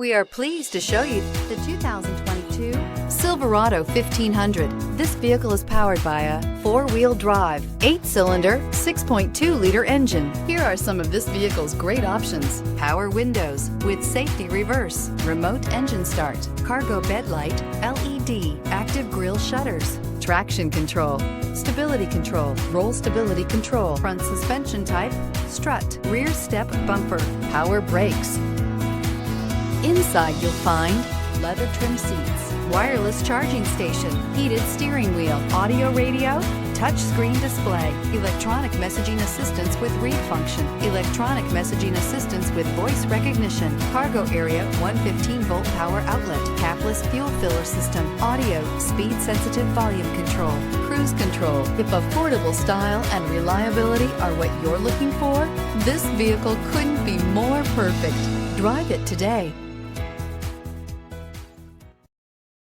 We are pleased to show you the 2022 Silverado 1500. This vehicle is powered by a 4-wheel drive, 8-cylinder, 6.2-liter engine. Here are some of this vehicle's great options: power windows with safety reverse, remote engine start, cargo bed light, LED, active grille shutters, traction control, stability control, roll stability control, front suspension type, strut, rear step bumper, power brakes. Inside you'll find leather trim seats, wireless charging station, heated steering wheel, audio radio, touchscreen display, electronic messaging assistance with read function, electronic messaging assistance with voice recognition, cargo area 115-volt power outlet, capless fuel filler system, audio, speed sensitive volume control, cruise control. If affordable style and reliability are what you're looking for, this vehicle couldn't be more perfect. Drive it today.